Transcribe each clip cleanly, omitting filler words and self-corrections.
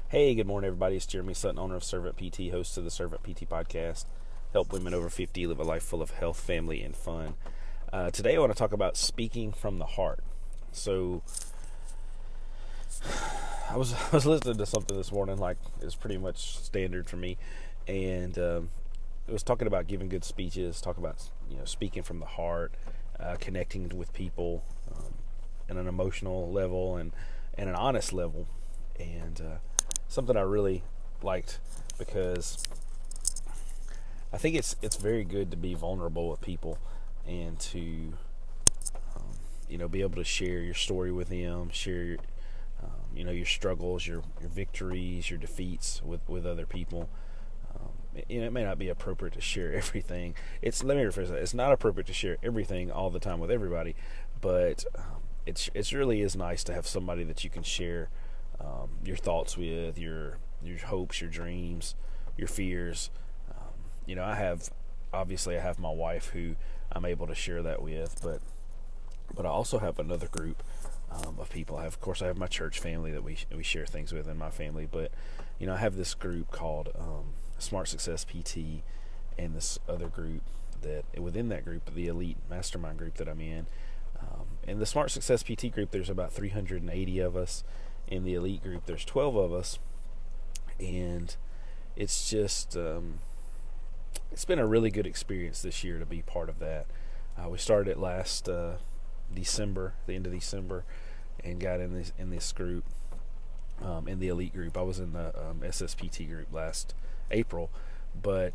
Hey, good morning, everybody. It's Jeremy Sutton, owner of Servant PT, host of the Servant PT podcast. Help women over 50 live a life full of health, family, and fun. Today, I want to talk about speaking from the heart. So, I was listening to something this morning, like it's pretty much standard for me, and it was talking about giving good speeches, talking about speaking from the heart, connecting with people in an emotional level and an honest level, and something I really liked because I think it's very good to be vulnerable with people and to be able to share your story with them, share your struggles, your victories, your defeats with other people. It may not be appropriate to share everything. Let me rephrase that. It's not appropriate to share everything all the time with everybody, but it's really is nice to have somebody that you can share your thoughts with, your hopes, your dreams, your fears. I have my wife who I'm able to share that with, but I also have another group of people. Of course, I have my church family that we share things with in my family, but I have this group called Smart Success PT, and this other group that within that group, the elite mastermind group that I'm in. In the Smart Success PT group, there's about 380 of us. In the elite group, there's 12 of us, and it's just it's been a really good experience this year to be part of that. We started it last December, the end of December, and got in this group, in the elite group. I was in the SSPT group last April, but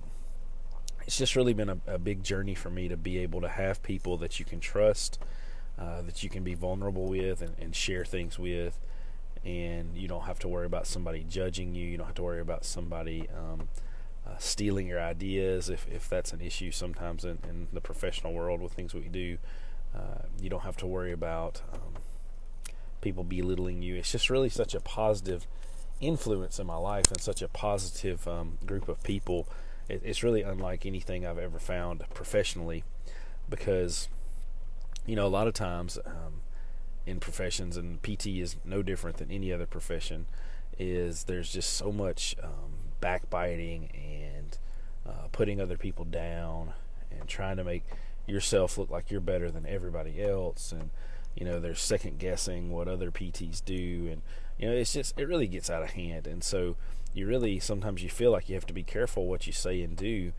it's just really been a big journey for me to be able to have people that you can trust, that you can be vulnerable with and share things with, and you don't have to worry about somebody judging you. You don't have to worry about somebody stealing your ideas if that's an issue sometimes in the professional world with things we do. You don't have to worry about people belittling you. It's just really such a positive influence in my life and such a positive group of people. It's really unlike anything I've ever found professionally, because a lot of times in professions, and PT is no different than any other profession, is there's just so much backbiting and putting other people down and trying to make yourself look like you're better than everybody else, and there's second guessing what other PTs do, and it really gets out of hand. And so sometimes you feel like you have to be careful what you say and do.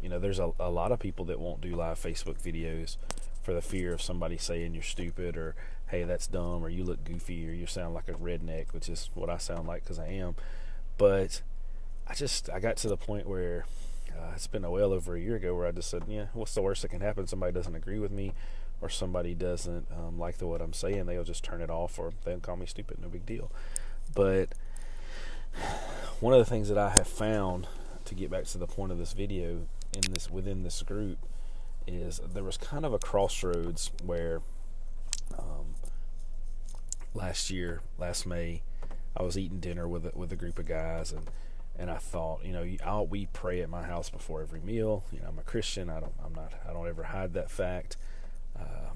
There's a lot of people that won't do live Facebook videos for the fear of somebody saying you're stupid, or hey, that's dumb, or you look goofy, or you sound like a redneck, which is what I sound like because I am. But I got to the point where it's been well over a year ago where I just said, what's the worst that can happen? Somebody doesn't agree with me, or somebody doesn't like what I'm saying. They'll just turn it off, or they'll call me stupid. No big deal. But one of the things that I have found, to get back to the point of this video, within this group, is there was kind of a crossroads where last May, I was eating dinner with a group of guys, and I thought, we pray at my house before every meal. I'm a Christian. I don't ever hide that fact.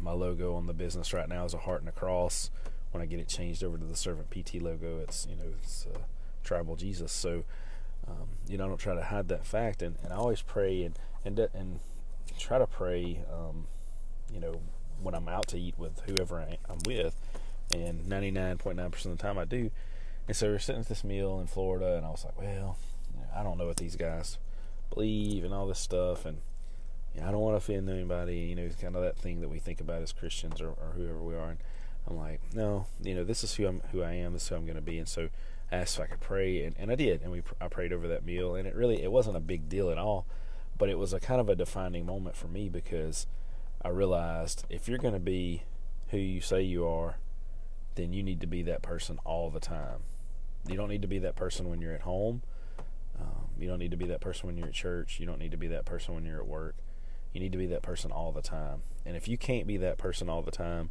My logo on the business right now is a heart and a cross. When I get it changed over to the Servant PT logo, it's tribal Jesus. So I don't try to hide that fact, and I always pray and try to pray when I'm out to eat with whoever I'm with, and 99.9% of the time I do. And so we're sitting at this meal in Florida, and I was like, well, I don't know what these guys believe and all this stuff, and I don't want to offend anybody, kind of that thing that we think about as Christians, or whoever we are. And I'm like, no, this is who I am, this is who I'm going to be. And so I asked if I could pray, and I did, and I prayed over that meal, and it wasn't a big deal at all, but it was a kind of a defining moment for me, because I realized if you're going to be who you say you are, then you need to be that person all the time. You don't need to be that person when you're at home. You don't need to be that person when you're at church. You don't need to be that person when you're at work. You need to be that person all the time. And if you can't be that person all the time,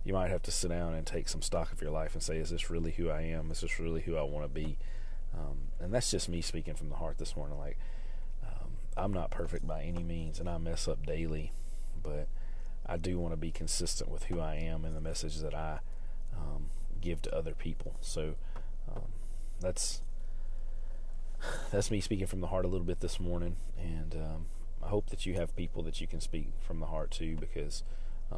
you might have to sit down and take some stock of your life and say, is this really who I am? Is this really who I want to be? And that's just me speaking from the heart this morning. Like, I'm not perfect by any means, and I mess up daily, but I do want to be consistent with who I am and the message that I give to other people. So that's me speaking from the heart a little bit this morning, and I hope that you have people that you can speak from the heart to, because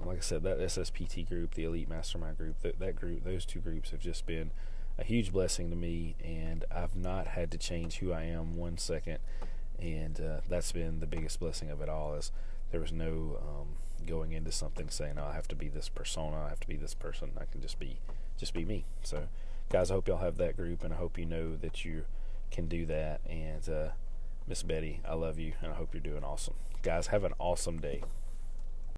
like I said, that SSPT group, the Elite Mastermind group, that group, those two groups have just been a huge blessing to me, and I've not had to change who I am 1 second, and that's been the biggest blessing of it all. Is there was no going into something saying, oh, I have to be this persona, I have to be this person. I can just be me. So guys, I hope y'all have that group, and I hope you know that you can do that. And Miss Betty, I love you, and I hope you're doing awesome. Guys, have an awesome day.